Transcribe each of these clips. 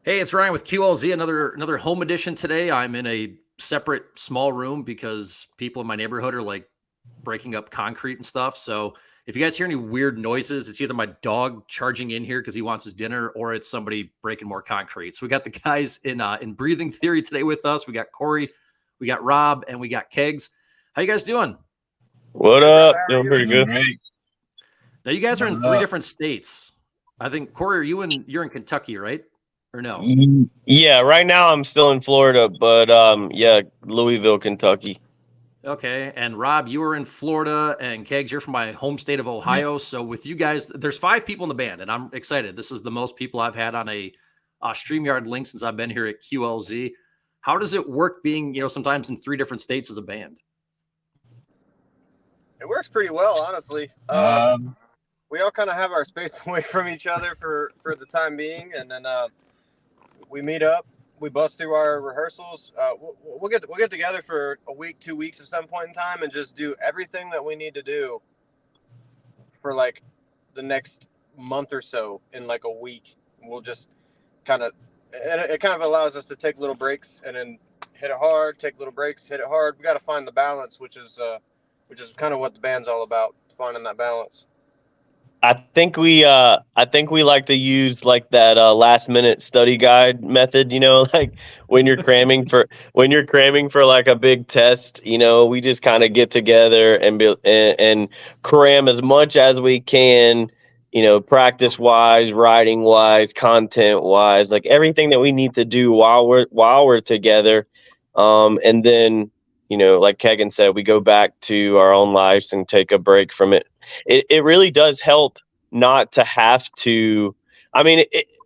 Hey, it's Ryan with QLZ, another home edition today. I'm in a separate small room because people in my neighborhood are like breaking up concrete and stuff. So if you guys hear any weird noises, it's either my dog charging in here because he wants his dinner, or it's somebody breaking more concrete. So we got the guys in breathing theory today with us. We got Cory, we got Rob, and we got Kegs. How you guys doing? What Good, brother. up? How are Doing you? pretty good. Great. Now you guys are in What three up? different states. I think Cory, you're in Kentucky, right? Or no? Yeah, right now I'm still in Florida, but yeah, Louisville, Kentucky. Okay, and Rob, you were in Florida, and Kegs, you're from my home state of Yeah. Ohio. So with you guys, there's 5 people in the band, and I'm excited. This is the most people I've had on a StreamYard link since I've been here at QLZ. How does it work being, sometimes in 3 different states as a band? It works pretty well, honestly. Um, We all kind of have our space away from each other for the time being, and then we meet up. We bust through our rehearsals. We'll get together for a week, 2 weeks at some point in time, and just do everything that we need to do for like the next month or so in like a week. We'll just kind of it kind of allows us to take little breaks and then hit it hard, take little breaks, hit it hard. We got to find the balance, which is kind of what the band's all about, finding that balance. I think we like to use like that last minute study guide method, like when you're cramming for like a big test, we just kind of get together and cram as much as we can, practice wise, writing wise, content wise, like everything that we need to do while we're together. And then, like Kegan said, we go back to our own lives and take a break from it. It really does help not to have to. I mean,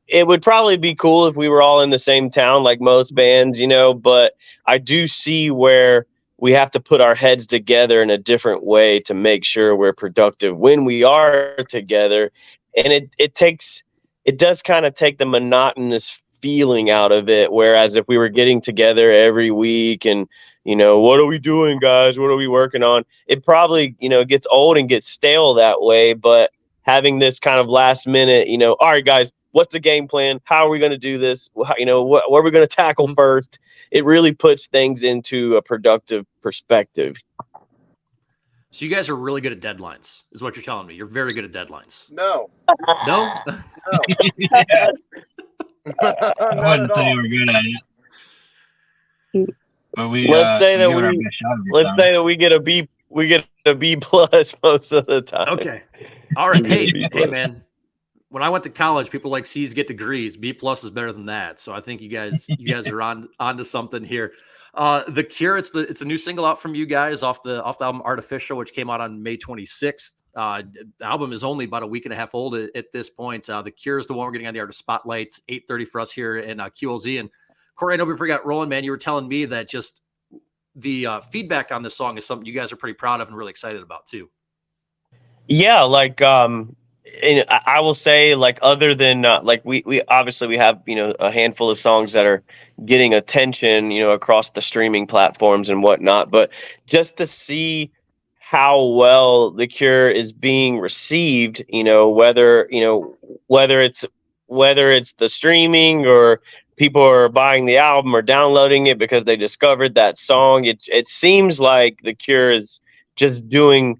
it would probably be cool if we were all in the same town like most bands, but I do see where we have to put our heads together in a different way to make sure we're productive when we are together. And it does kind of take the monotonous feeling out of it. Whereas if we were getting together every week and, what are we doing, guys? What are we working on? It probably, gets old and gets stale that way. But having this kind of last minute, all right, guys, what's the game plan? How are we going to do this? What are we going to tackle first? It really puts things into a productive perspective. So you guys are really good at deadlines, is what you're telling me. You're very good at deadlines. No, No? no, I not wouldn't at say all. we're good at it, but we Let's say we that give it our we best shot every let's time. say that we get a B plus most of the time. Okay. All right. We get a Hey, B hey, plus. man. When I went to college, people like C's get degrees. B plus is better than that. So I think you guys are onto something here. The Cure, it's a new single out from you guys off the album Artificial, which came out on May 26th. The album is only about a week and a half old at this point. The Cure is the one we're getting on the Artist Spotlight, 8:30 for us here in QLZ. And Cory, I know before we got rolling, man, you were telling me that just the feedback on this song is something you guys are pretty proud of and really excited about too. Yeah, like and I will say, like, other than like we obviously we have a handful of songs that are getting attention across the streaming platforms and whatnot, but just to see how well The Cure is being received, whether it's whether it's the streaming or people are buying the album or downloading it because they discovered that song, it seems like The Cure is just doing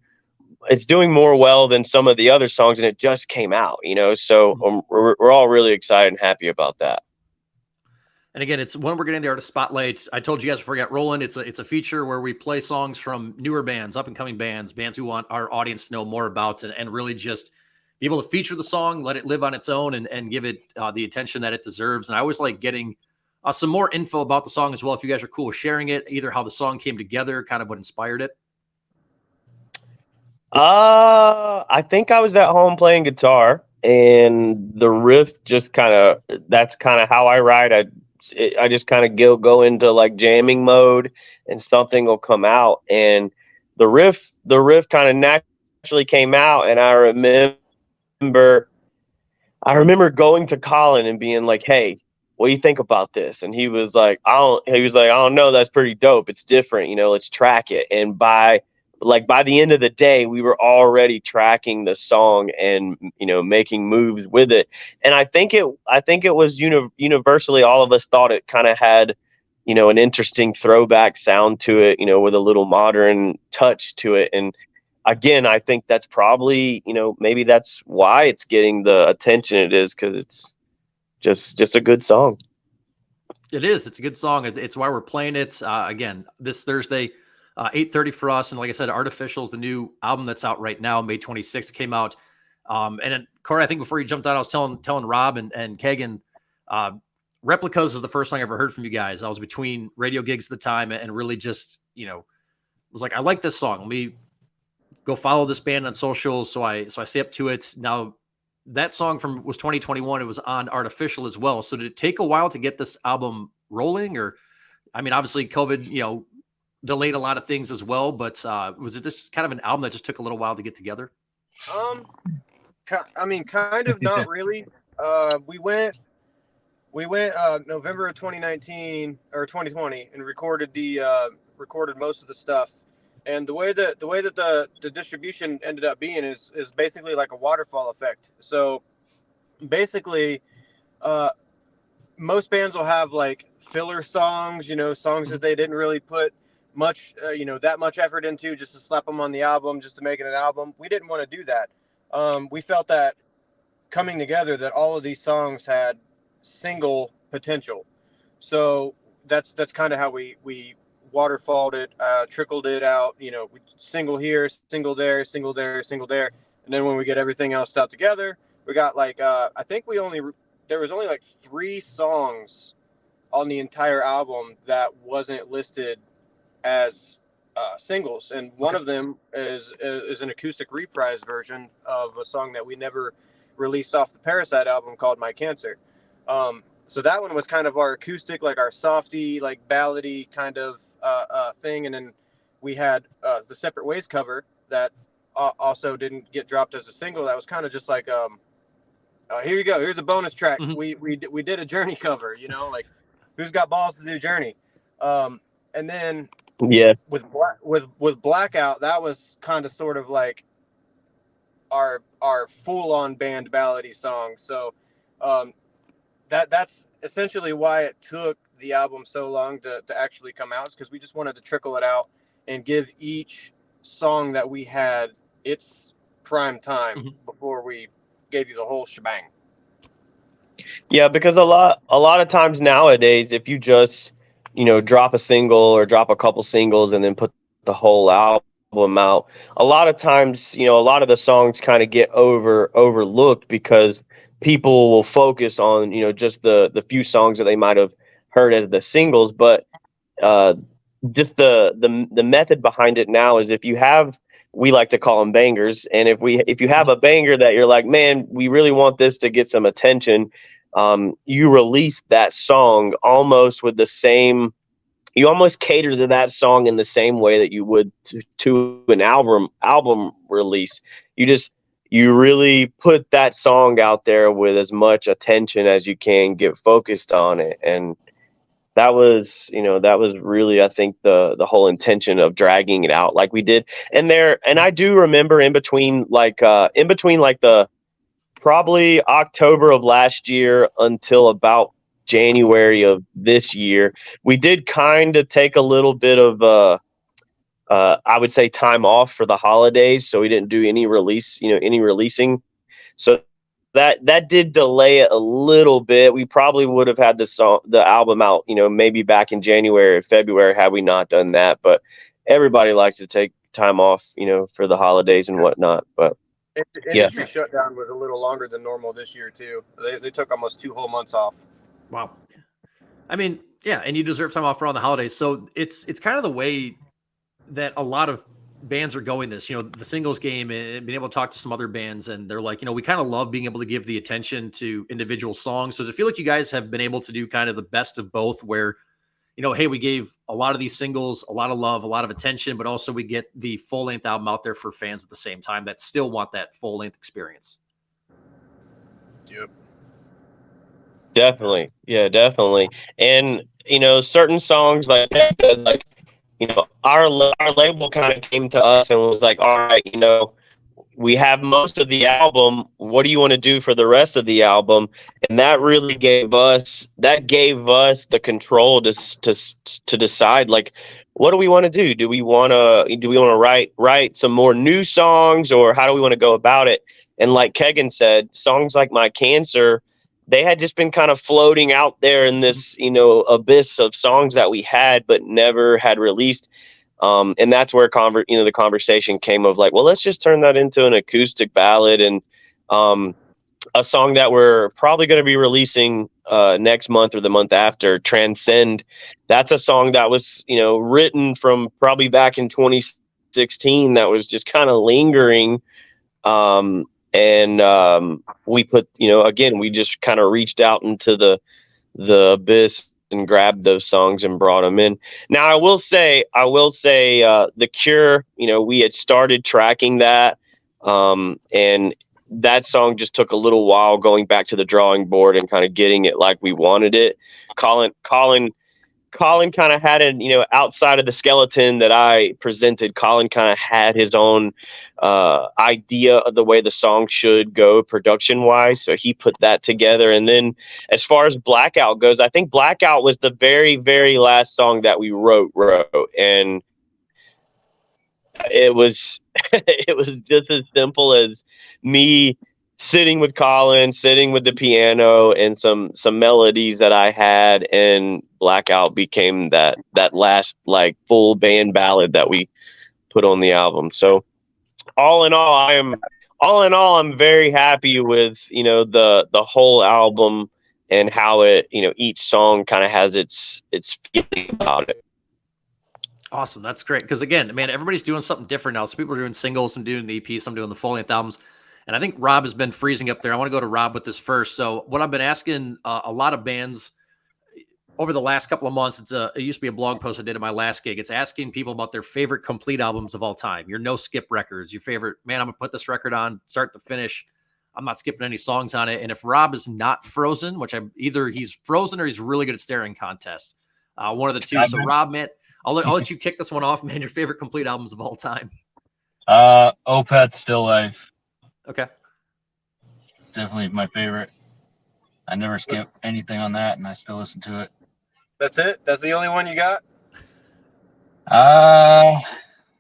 more well than some of the other songs, and it just came out, so we're all really excited and happy about that. And again, it's when we're getting the Artist Spotlight. I told you guys before we got rolling, it's a feature where we play songs from newer bands, up and coming bands we want our audience to know more about, and really just be able to feature the song, let it live on its own, and give it the attention that it deserves. And I always like getting some more info about the song as well. If you guys are cool with sharing it, either how the song came together, kind of what inspired it. I think I was at home playing guitar, and the riff just that's kind of how I write. I just kind of go into like jamming mode, and something will come out, and the riff kind of naturally came out. And I remember going to Colin and being like, "Hey, what do you think about this?" And he was like, "I don't know. That's pretty dope. It's different. Let's track it." And by like by the end of the day, we were already tracking the song and, you know, making moves with it. And I think it was universally, all of us thought it kind of had, you know, an interesting throwback sound to it, you know, with a little modern touch to it. And again, I think that's probably, you know, maybe that's why it's getting the attention it is, because it's just a good song. It is. It's a good song. It's why we're playing it again this Thursday, 8:30 for us. And like I said, Artificial is the new album that's out right now. May 26th came out. And then, Cory, I think before you jumped on, I was telling Rob and Kegan, Replicas is the first song I ever heard from you guys. I was between radio gigs at the time and really just, you know, was like, I like this song. Let me go follow this band on socials. So I stay up to it. Now, that song was 2021. It was on Artificial as well. So did it take a while to get this album rolling? Or, I mean, obviously COVID, you know, delayed a lot of things as well, but was it just kind of an album that just took a little while to get together? I mean, kind of, not really. We went November of 2019 or 2020 and recorded most of the stuff. And the way that the distribution ended up being is basically like a waterfall effect. So basically, most bands will have like filler songs, you know, songs that they didn't really put much, you know, that much effort into, just to slap them on the album, just to make it an album. We didn't want to do that. We felt that coming together, that all of these songs had single potential. So that's kind of how we waterfalled it, trickled it out, you know, single here, single there, single there, single there. And then when we get everything else out together, we got like, I think there was only like 3 songs on the entire album that wasn't listed as singles. And one of them is an acoustic reprise version of a song that we never released off the Parasite album called My Cancer. So that one was kind of our acoustic, like our softy, like ballady kind of thing. And then we had the Separate Ways cover that also didn't get dropped as a single. That was kind of just like, here you go. Here's a bonus track. Mm-hmm. We did a Journey cover, you know, like who's got balls to do Journey? And then with Blackout, that was kind of sort of like our full on band ballady song. So that's essentially why it took the album so long to actually come out, is because we just wanted to trickle it out and give each song that we had its prime time before we gave you the whole shebang. Yeah, because a lot of times nowadays, if you just, you know, drop a single or drop a couple singles and then put the whole album out, a lot of times, you know, a lot of the songs kind of get overlooked because people will focus on, you know, just the few songs that they might have heard as the singles. But just the method behind it now is, if you have, we like to call them bangers, and if you have a banger that you're like, man, we really want this to get some attention, you release that song almost with the same, you almost cater to that song in the same way that you would to an album release. You really put that song out there with as much attention as you can, get focused on it. And that was really, I think, the whole intention of dragging it out like we did. And I do remember in between the probably October of last year until about January of this year, we did kind of take a little bit of I would say time off for the holidays, so we didn't do any releasing. So that did delay it a little bit. We probably would have had the album out, you know, maybe back in January or February had we not done that. But everybody likes to take time off, you know, for the holidays and whatnot. But industry shutdown was a little longer than normal this year too. They took almost 2 whole months off. Wow. I mean, yeah, and you deserve time off around the holidays. So it's kind of the way that a lot of bands are going this, you know, the singles game, and being able to talk to some other bands, and they're like, you know, we kind of love being able to give the attention to individual songs. So to feel like you guys have been able to do kind of the best of both, where, you know, hey, we gave a lot of these singles a lot of love, a lot of attention, but also we get the full length album out there for fans at the same time that still want that full length experience. Yep. Definitely. Yeah, definitely. And, you know, certain songs like our label kind of came to us and was like, all right, we have most of the album. What do you want to do for the rest of the album? And that really gave us the control to decide, like, what do we want to do? Do we want to write some more new songs, or how do we want to go about it? And like Kegan said, songs like My Cancer, they had just been kind of floating out there in this, abyss of songs that we had but never had released. And that's where the conversation came of like, well, let's just turn that into an acoustic ballad. And a song that we're probably going to be releasing next month or the month after, Transcend. That's a song that was, written from probably back in 2016 that was just kind of lingering. We put, again, we just kind of reached out into the abyss and grabbed those songs and brought them in. Now, I will say, The Cure, we had started tracking that, and that song just took a little while going back to the drawing board and kind of getting it like we wanted it. Colin kind of had it, outside of the skeleton that I presented, Colin kind of had his own idea of the way the song should go production wise. So he put that together. And then as far as Blackout goes, I think Blackout was the very, very last song that we wrote. And it was, it was just as simple as me sitting with Colin, sitting with the piano and some melodies that I had, and Blackout became that last like full band ballad that we put on the album. So all in all, I'm very happy with, the whole album and how it, each song kind of has its feeling about it. Awesome. That's great. Because again, man, everybody's doing something different now. So people are doing singles, some doing the EP, some doing the full length albums. And I think Rob has been freezing up there. I want to go to Rob with this first. So what I've been asking a lot of bands over the last couple of months, it used to be a blog post I did at my last gig. It's asking people about their favorite complete albums of all time, your no skip records, your favorite, man, I'm going to put this record on start to finish. I'm not skipping any songs on it. And if Rob is not frozen, which either he's frozen or he's really good at staring contests, one of the two. So Rob, man, I'll let you kick this one off, man. Your favorite complete albums of all time. Opeth's Still Life. Okay. Definitely my favorite. I never skip anything on that, and I still listen to it. That's it? That's the only one you got? I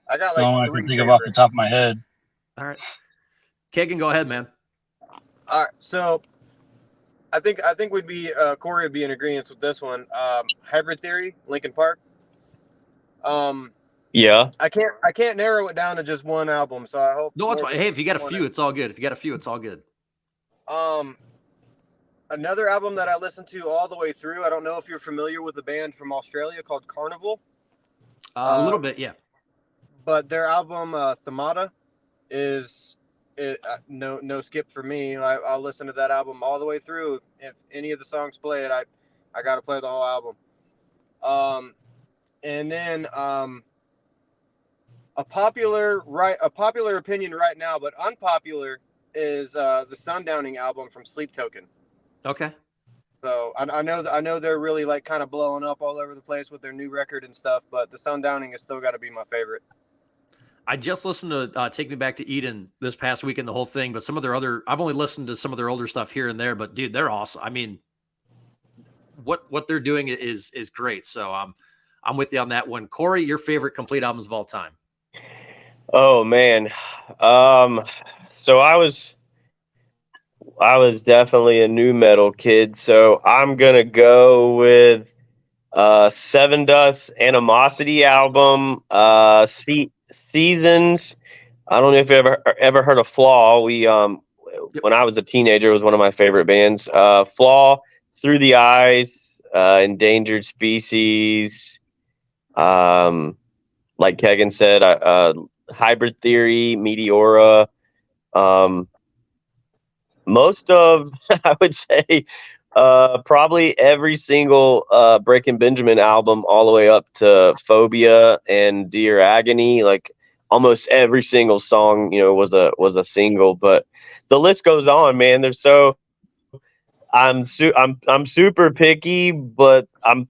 got like like I can think of off the top of my head. All right. Kegan, go ahead, man. All right. So I think we'd be Cory would be in agreement with this one. Hybrid Theory, Linkin Park. Yeah. I can't narrow it down to just one album, so I hope. No, it's fine. Hey, if you got a few, it's all good. If you got a few, it's all good. Another album that I listened to all the way through. I don't know if you're familiar with a band from Australia called Carnival. A little bit, yeah. But their album Themata is no skip for me. I'll listen to that album all the way through. If any of the songs play it, I got to play the whole album. And then a popular opinion right now, but unpopular, is the Sundowning album from Sleep Token. Okay. So I know they're really like kind of blowing up all over the place with their new record and stuff, but the Sundowning has still got to be my favorite. I just listened to Take Me Back to Eden this past weekend, the whole thing, but some of their I've only listened to some of their older stuff here and there, but dude, they're awesome. I mean, what they're doing is great. So I'm with you on that one. Cory, your favorite complete albums of all time? Oh man. So I was definitely a new metal kid. So I'm going to go with Seven Dust's Animosity album, Seasons. I don't know if you ever heard of Flaw. When I was a teenager, it was one of my favorite bands. Flaw, Through the Eyes, Endangered Species. Like Kegan said, Hybrid Theory, Meteora. Most of, I would say, probably every single Breaking Benjamin album, all the way up to Phobia and Dear Agony. Like almost every single song, was a single. But the list goes on, man. I'm super picky, but I'm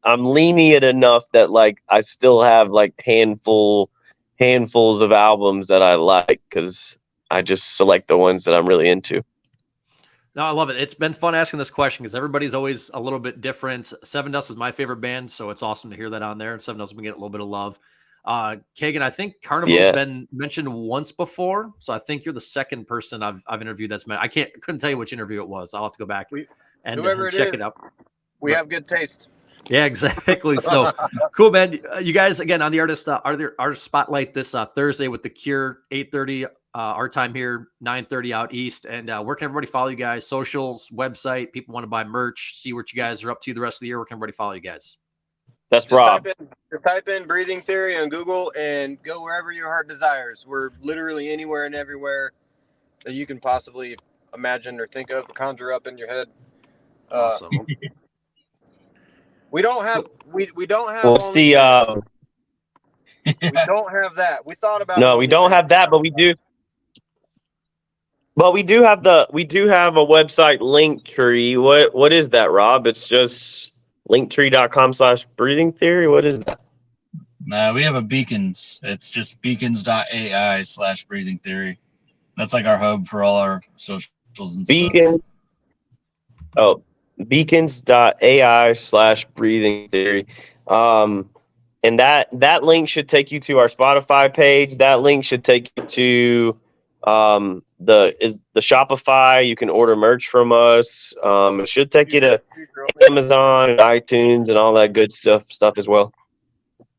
lenient enough that like I still have like handfuls of albums that I like because I just select the ones that I'm really into. No, I love it. It's been fun asking this question because everybody's always a little bit different. Seven Dust is my favorite band, so it's awesome to hear that on there. And Seven Dust will get a little bit of love. Kegan, I think Carnival's been mentioned once before, so I think you're the second person I've interviewed that's met. Couldn't tell you which interview it was. I'll have to go back and check it out. We have good taste. Yeah, exactly. So cool, man. You guys again on the artist spotlight this Thursday with The Cure, 8:30 our time here, 9:30 out east. And where can everybody follow you guys? Socials, website. People want to buy merch, see what you guys are up to the rest of the year. Where can everybody follow you guys? That's Rob. Type in Breathing Theory on Google and go wherever your heart desires. We're literally anywhere and everywhere that you can possibly imagine or think of, or conjure up in your head. Awesome. We don't have. We don't have. What's the? We don't have that. We thought about. No, we don't have that, but we do. But we do have a website, Linktree. What is that, Rob? It's just linktree.com/breathing theory. What is that? No, we have a Beacons. It's just beacons.ai/breathing theory. That's like our hub for all our socials and stuff. Beacons.ai/breathing theory. And that link should take you to our Spotify page. That link should take you to the Shopify. You can order merch from us. It should take you to Amazon and iTunes and all that good stuff as well.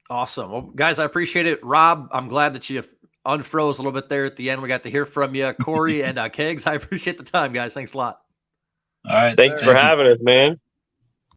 Awesome. Well, guys, I appreciate it. Rob, I'm glad that you unfroze a little bit there at the end. We got to hear from you. Cory and Kegs, I appreciate the time, guys. Thanks a lot. All right. Thanks for having us, man.